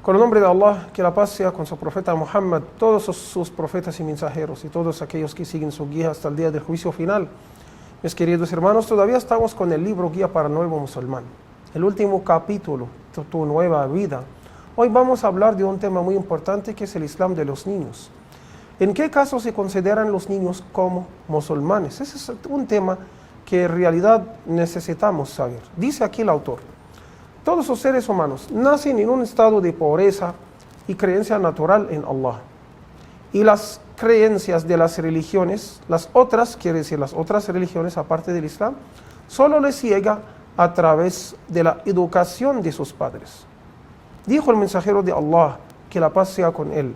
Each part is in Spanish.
Con el nombre de Allah, que la paz sea con su profeta Muhammad, todos sus profetas y mensajeros y todos aquellos que siguen su guía hasta el día del juicio final. Mis queridos hermanos, todavía estamos con el libro Guía para el Nuevo Musulmán, el último capítulo, tu nueva vida. Hoy vamos a hablar de un tema muy importante que es el Islam de los niños. ¿En qué caso se consideran los niños como musulmanes? Ese es un tema que en realidad necesitamos saber. Dice aquí el autor: todos los seres humanos nacen en un estado de pobreza y creencia natural en Allah. Y las creencias de las religiones, las otras, quiere decir las otras religiones aparte del Islam, solo les llega a través de la educación de sus padres. Dijo el mensajero de Allah, que la paz sea con él: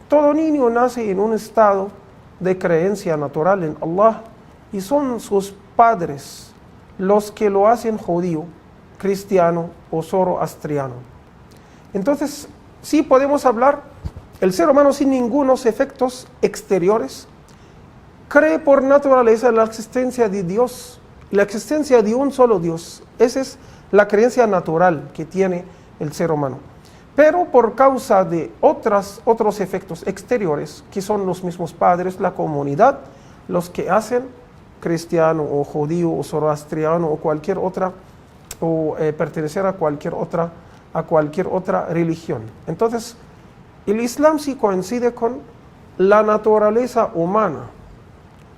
todo niño nace en un estado de creencia natural en Allah y son sus padres los que lo hacen judío, cristiano o zoroastriano. Entonces, sí podemos hablar, el ser humano sin ningunos efectos exteriores cree por naturaleza la existencia de Dios, la existencia de un solo Dios. Esa es la creencia natural que tiene el ser humano. Pero por causa de otros efectos exteriores, que son los mismos padres, la comunidad, los que hacen cristiano o judío o zoroastriano o cualquier otra, o pertenecer a cualquier otra religión. Entonces, el Islam sí coincide con la naturaleza humana.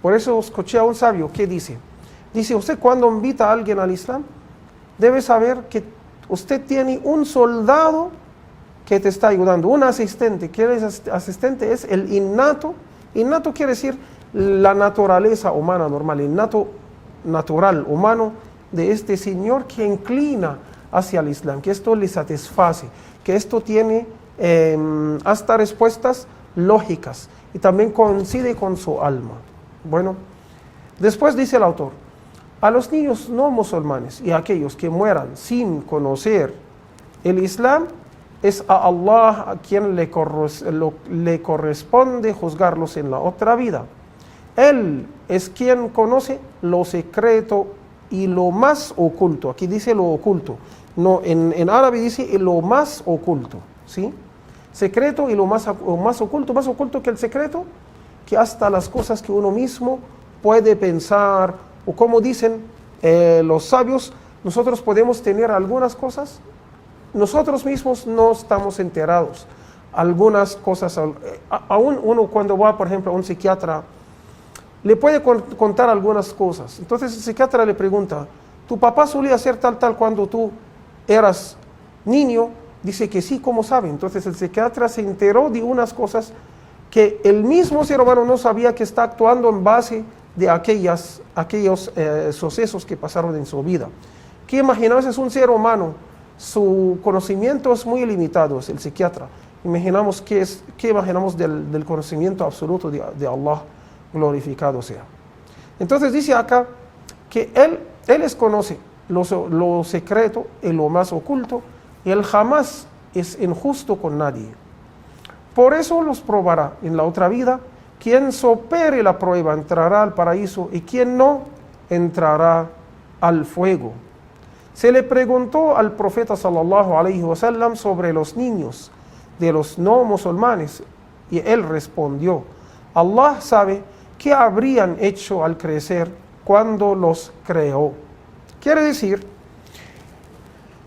Por eso escuché a un sabio que dice, usted cuando invita a alguien al Islam, debe saber que usted tiene un soldado que te está ayudando, un asistente. ¿Qué es asistente? Es el innato. Innato quiere decir la naturaleza humana normal, innato natural humano de este señor que inclina hacia el Islam, que esto le satisface, que esto tiene hasta respuestas lógicas y también coincide con su alma. Bueno, después dice el autor: a los niños no musulmanes y a aquellos que mueran sin conocer el Islam, es a Allah a quien le corresponde juzgarlos en la otra vida. Él es quien conoce lo secreto y lo más oculto. Aquí dice lo oculto. No, en árabe dice lo más oculto, ¿sí? Secreto y lo más oculto que el secreto, que hasta las cosas que uno mismo puede pensar, o como dicen los sabios, nosotros podemos tener algunas cosas, nosotros mismos no estamos enterados. Algunas cosas, aún uno cuando va, por ejemplo, a un psiquiatra, le puede contar algunas cosas. Entonces el psiquiatra le pregunta: ¿tu papá solía hacer tal cuando tú eras niño? Dice que sí, ¿cómo sabe? Entonces el psiquiatra se enteró de unas cosas que el mismo ser humano no sabía, que está actuando en base de aquellos sucesos que pasaron en su vida. ¿Qué imaginamos? Es un ser humano, su conocimiento es muy limitado, es el psiquiatra. Imaginamos ¿qué imaginamos del conocimiento absoluto de Allah? Glorificado sea. Entonces dice acá que él conoce lo secreto y lo más oculto, y él jamás es injusto con nadie. Por eso los probará en la otra vida. Quien supere la prueba entrará al paraíso, y quien no entrará al fuego. Se le preguntó al profeta sallallahu alaihi wasallam sobre los niños de los no musulmanes, y él respondió: Allah sabe qué habrían hecho al crecer cuando los creó. Quiere decir,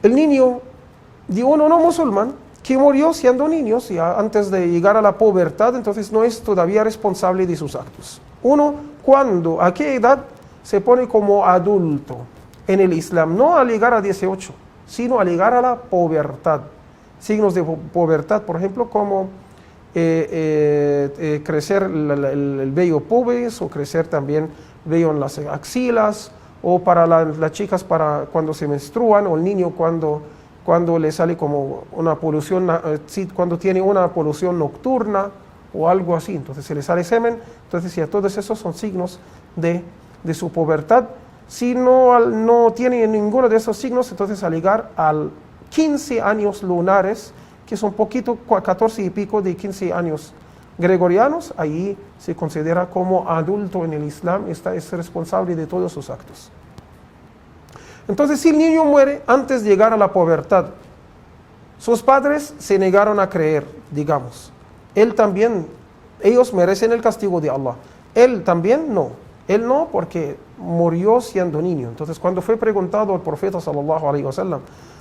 el niño de uno no musulmán que murió siendo niño, antes de llegar a la pubertad, entonces no es todavía responsable de sus actos. Uno, ¿a qué edad se pone como adulto en el Islam? No al llegar a 18, sino al llegar a la pubertad. Signos de pubertad, por ejemplo, como crecer el vello pubis, o crecer también vello en las axilas, o para las chicas para cuando se menstruan, o el niño cuando le sale como una polución, cuando tiene una polución nocturna o algo así, entonces se le sale semen. Entonces ya todos esos son signos de su pubertad. Si no tiene ninguno de esos signos, entonces al llegar a 15 años lunares, que son poquito, 14 y pico de 15 años gregorianos, ahí se considera como adulto en el Islam, es responsable de todos sus actos. Entonces, si el niño muere antes de llegar a la pubertad, sus padres se negaron a creer, digamos. Ellos merecen el castigo de Allah. Él también no. Él no, porque murió siendo niño. Entonces, cuando fue preguntado al profeta sallallahu alaihi wasallam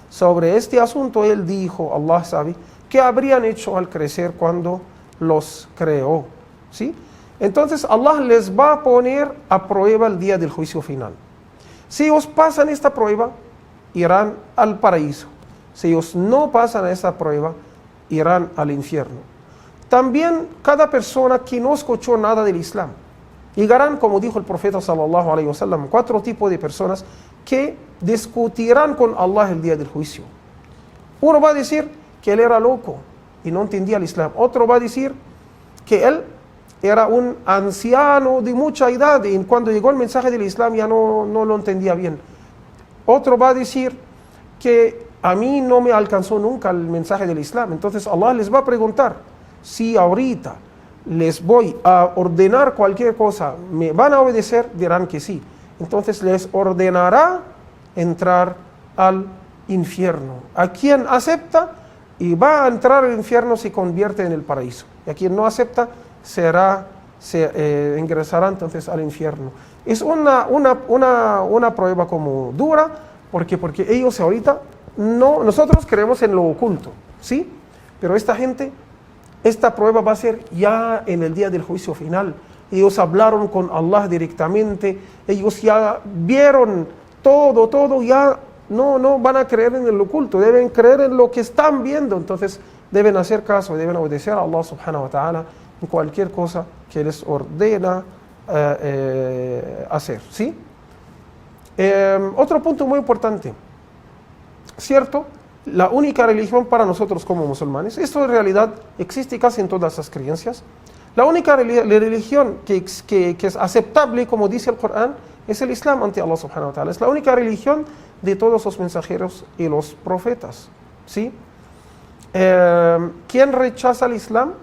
sobre este asunto, él dijo, Allah sabe, ¿qué habrían hecho al crecer cuando los creó? ¿Sí? Entonces, Allah les va a poner a prueba el día del juicio final. Si ellos pasan esta prueba, irán al paraíso. Si ellos no pasan a esta prueba, irán al infierno. También cada persona que no escuchó nada del Islam, llegarán, como dijo el profeta sallallahu alaihi wasallam, 4 tipos de personas que discutirán con Allah el día del juicio. Uno va a decir que él era loco y no entendía el Islam. Otro va a decir que él era un anciano de mucha edad y cuando llegó el mensaje del Islam ya no lo entendía bien. Otro va a decir que a mí no me alcanzó nunca el mensaje del Islam. Entonces Allah les va a preguntar, si ahorita les voy a ordenar cualquier cosa, ¿me van a obedecer? Dirán que sí. Entonces les ordenará entrar al infierno. A quien acepta y va a entrar al infierno se convierte en el paraíso. Y a quien no acepta ingresará entonces al infierno. Es una prueba como dura, porque ellos ahorita nosotros creemos en lo oculto, ¿sí? Pero esta prueba va a ser ya en el día del juicio final. Ellos hablaron con Allah directamente, ellos ya vieron todo, ya no van a creer en el oculto, deben creer en lo que están viendo. Entonces deben hacer caso, deben obedecer a Allah subhanahu wa ta'ala en cualquier cosa que les ordena hacer, ¿sí? Otro punto muy importante, ¿cierto? La única religión para nosotros como musulmanes, esto en realidad existe casi en todas las creencias, la única religión que es aceptable, como dice el Corán, es el Islam ante Allah subhanahu wa ta'ala. Es la única religión de todos los mensajeros y los profetas, ¿sí? Quien rechaza el Islam,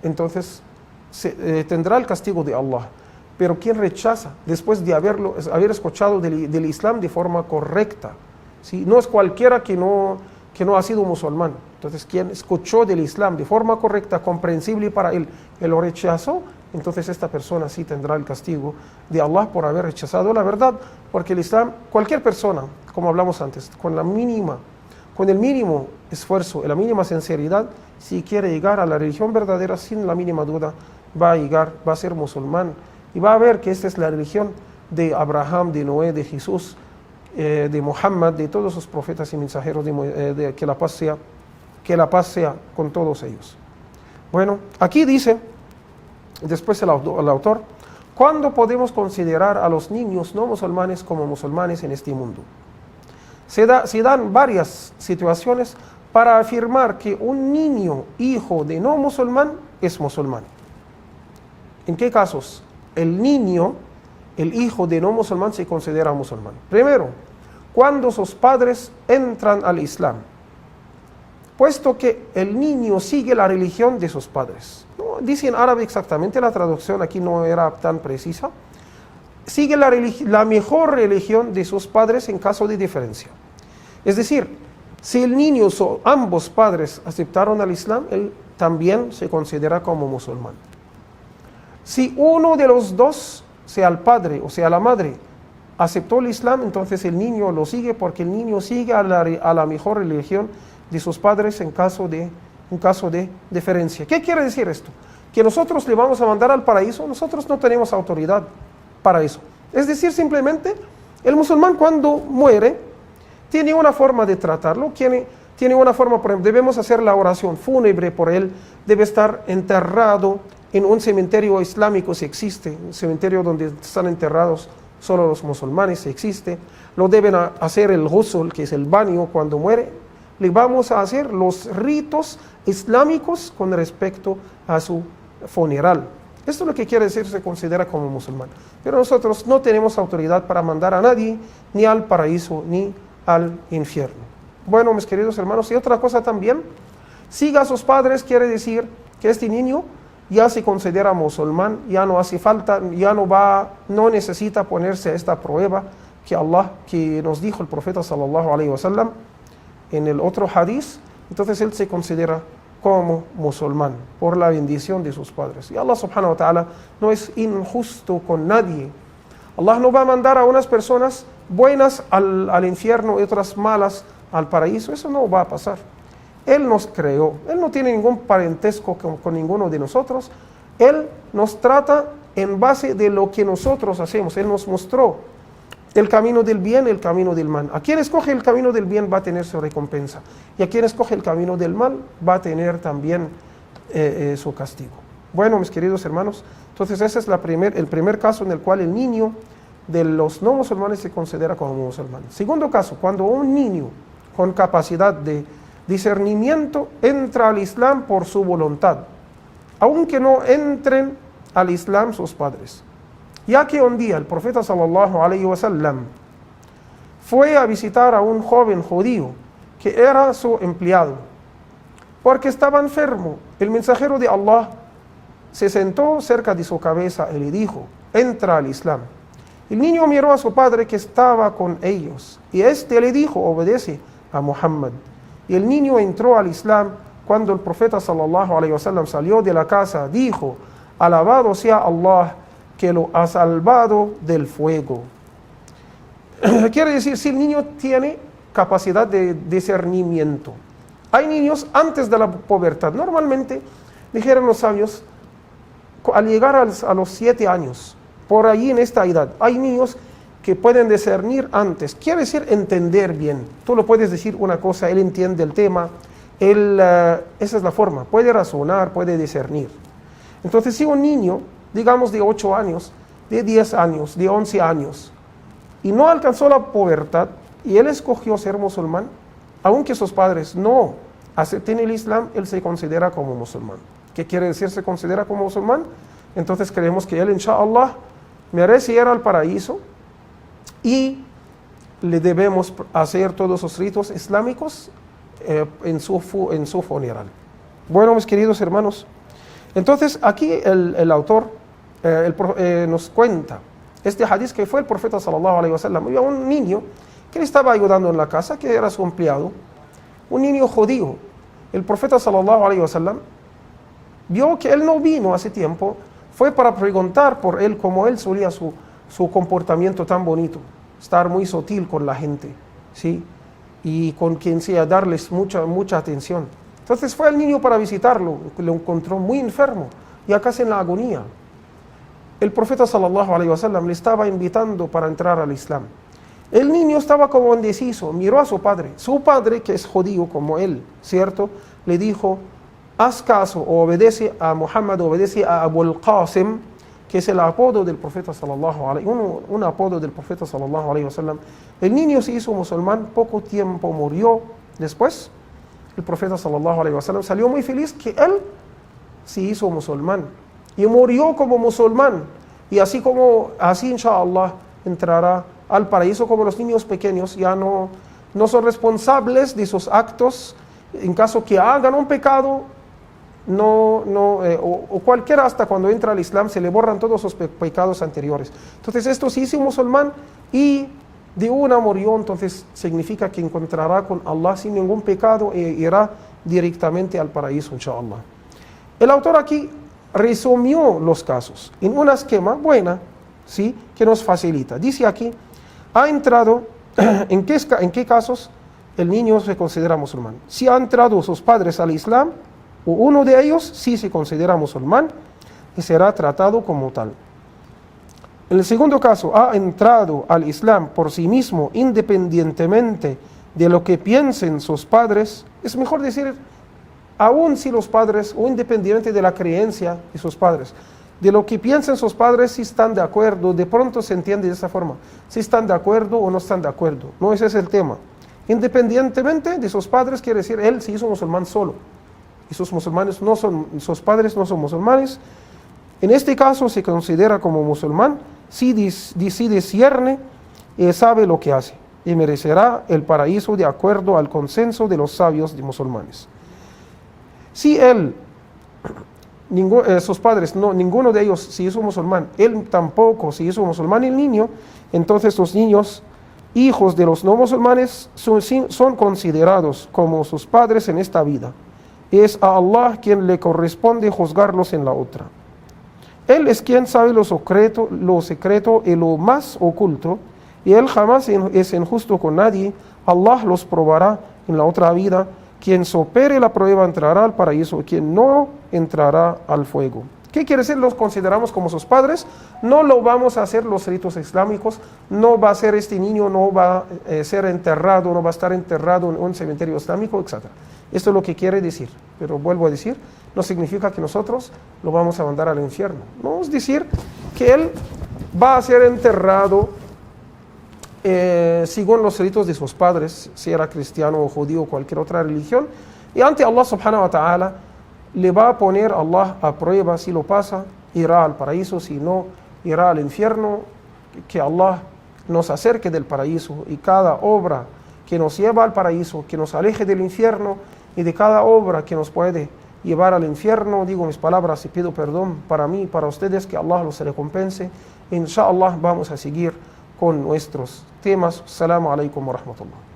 entonces tendrá el castigo de Allah. Pero quien rechaza, después de haber escuchado del Islam de forma correcta, ¿sí? No es cualquiera que no ha sido musulmán. Entonces, quien escuchó del Islam de forma correcta, comprensible para él, lo rechazó, entonces esta persona sí tendrá el castigo de Allah por haber rechazado la verdad, porque el Islam, cualquier persona, como hablamos antes, con el mínimo esfuerzo y la mínima sinceridad, si quiere llegar a la religión verdadera, sin la mínima duda, va a ser musulmán, y va a ver que esta es la religión de Abraham, de Noé, de Jesús, de Muhammad, de todos los profetas y mensajeros, que la paz sea con todos ellos. Bueno, aquí dice, después el autor, ¿cuándo podemos considerar a los niños no musulmanes como musulmanes en este mundo? Se dan varias situaciones para afirmar que un niño hijo de no musulmán es musulmán. ¿En qué casos el hijo de no musulmán se considera musulmán? Primero, cuando sus padres entran al Islam, puesto que el niño sigue la religión de sus padres. No dice en árabe exactamente, la traducción aquí no era tan precisa. Sigue la mejor religión de sus padres en caso de diferencia. Es decir, si el niño ambos padres aceptaron al Islam, él también se considera como musulmán. Si uno de los dos, sea el padre o sea la madre, aceptó el Islam, entonces el niño lo sigue, porque el niño sigue a la mejor religión de sus padres en caso de diferencia. ¿Qué quiere decir esto? Que nosotros le vamos a mandar al paraíso. Nosotros no tenemos autoridad para eso. Es decir, simplemente el musulmán cuando muere tiene una forma de tratarlo, tiene una forma, por ejemplo, debemos hacer la oración fúnebre por él, debe estar enterrado en un cementerio islámico si existe, un cementerio donde están enterrados solo los musulmanes si existe. Lo deben hacer el ghusl, que es el baño cuando muere. Le vamos a hacer los ritos islámicos con respecto a su funeral. Esto es lo que quiere decir se considera como musulmán. Pero nosotros no tenemos autoridad para mandar a nadie ni al paraíso ni al infierno. Bueno, mis queridos hermanos, y otra cosa también, siga a sus padres quiere decir que este niño ya se considera musulmán, ya no hace falta, no necesita ponerse a esta prueba que nos dijo el profeta sallallahu alaihi wasallam en el otro hadith, entonces él se considera como musulmán por la bendición de sus padres. Y Allah subhanahu wa ta'ala no es injusto con nadie. Allah no va a mandar a unas personas buenas al infierno y otras malas al paraíso. Eso no va a pasar. Él nos creó, Él no tiene ningún parentesco con ninguno de nosotros. Él nos trata en base de lo que nosotros hacemos. Él nos mostró el camino del bien, el camino del mal. A quien escoge el camino del bien va a tener su recompensa, y a quien escoge el camino del mal va a tener también su castigo. Bueno, mis queridos hermanos, entonces ese es el primer caso en el cual el niño de los no musulmanes se considera como musulmán. Segundo caso, cuando un niño con capacidad de discernimiento entra al Islam por su voluntad, aunque no entren al Islam sus padres. Ya que un día el profeta sallallahu alaihi wasallam fue a visitar a un joven judío que era su empleado, porque estaba enfermo. El mensajero de Allah se sentó cerca de su cabeza y le dijo: entra al Islam. El niño miró a su padre que estaba con ellos, y este le dijo: obedece a Muhammad. Y el niño entró al Islam. Cuando el profeta sallallahu alaihi wasallam salió de la casa, dijo: alabado sea Allah, que lo ha salvado del fuego. Quiere decir, si el niño tiene capacidad de discernimiento. Hay niños antes de la pubertad. Normalmente, dijeron los sabios, al llegar a los 7 años, por allí en esta edad, hay niños que pueden discernir antes. Quiere decir entender bien. Tú le puedes decir una cosa, él entiende el tema, esa es la forma, puede razonar, puede discernir. Entonces, si un niño, digamos de 8 años, de 10 años, de 11 años, y no alcanzó la pubertad, y él escogió ser musulmán, aunque sus padres no acepten el Islam, él se considera como musulmán. ¿Qué quiere decir se considera como musulmán? Entonces creemos que él, inshallah, merece ir al paraíso, y le debemos hacer todos los ritos islámicos en su funeral. Bueno, mis queridos hermanos, entonces aquí el autor nos cuenta este hadith que fue el profeta sallallahu alaihi wasallam. Había un niño que le estaba ayudando en la casa, que era su empleado, un niño judío. El profeta sallallahu alaihi wasallam vio que él no vino hace tiempo, fue para preguntar por él, como él solía su comportamiento tan bonito, estar muy sutil con la gente, ¿sí? Y con quien sea, darles mucha atención. Entonces fue el niño para visitarlo, lo encontró muy enfermo, ya casi en la agonía. El profeta sallallahu alaihi wasallam le estaba invitando para entrar al Islam. El niño estaba como indeciso, miró a su padre, que es judío como él, ¿cierto? Le dijo: haz caso o obedece a Muhammad, obedece a Abul Qasim, que es el apodo del profeta sallallahu alaihi wasallam, un apodo del profeta sallallahu alaihi wasallam. El niño se hizo musulmán, poco tiempo murió después. El profeta sallallahu alaihi wasallam salió muy feliz que él se hizo musulmán y murió como musulmán, y así inshallah entrará al paraíso. Como los niños pequeños ya no son responsables de sus actos, en caso que hagan un pecado, o cualquiera, hasta cuando entra al Islam se le borran todos sus pecados anteriores. Entonces esto se hizo musulmán y de una murió, entonces significa que encontrará con Allah sin ningún pecado e irá directamente al paraíso, inshallah. El autor aquí resumió los casos en un esquema buena, ¿sí?, que nos facilita. Dice aquí: ha entrado, ¿en qué casos el niño se considera musulmán? Si ha entrado sus padres al Islam, o uno de ellos sí se considera musulmán y será tratado como tal. En el segundo caso, ha entrado al Islam por sí mismo, independientemente de lo que piensen sus padres. Es mejor decir, aun si los padres, o independientemente de la creencia de sus padres, de lo que piensen sus padres, si están de acuerdo. De pronto se entiende de esa forma, si están de acuerdo o no están de acuerdo. No, ese es el tema. Independientemente de sus padres, quiere decir, él se hizo musulmán solo, y sus padres no son musulmanes. En este caso se considera como musulmán si discierne y sabe lo que hace, y merecerá el paraíso de acuerdo al consenso de los sabios de musulmanes. Si sus padres, ninguno de ellos se hizo musulmán, él tampoco se hizo musulmán, el niño, entonces los niños hijos de los no musulmanes son considerados como sus padres en esta vida. Es a Allah quien le corresponde juzgarlos en la otra. Él es quien sabe lo secreto y lo más oculto, y Él jamás es injusto con nadie. Allah los probará en la otra vida. Quien supere la prueba entrará al paraíso, quien no entrará al fuego. ¿Qué quiere decir? Los consideramos como sus padres. No lo vamos a hacer los ritos islámicos. No va a ser este niño, no va a ser enterrado, no va a estar enterrado en un cementerio islámico, etc. Esto es lo que quiere decir. Pero vuelvo a decir, no significa que nosotros lo vamos a mandar al infierno. No es decir que él va a ser enterrado según los ritos de sus padres, si era cristiano o judío o cualquier otra religión. Y ante Allah subhanahu wa ta'ala, le va a poner Allah a prueba. Si lo pasa, irá al paraíso; si no, irá al infierno. Que Allah nos acerque del paraíso, y cada obra que nos lleva al paraíso, que nos aleje del infierno, y de cada obra que nos puede llevar al infierno. Digo mis palabras y pido perdón para mí y para ustedes, que Allah los recompense. Inshallah vamos a seguir con nuestros temas. Assalamu alaikum wa rahmatullah.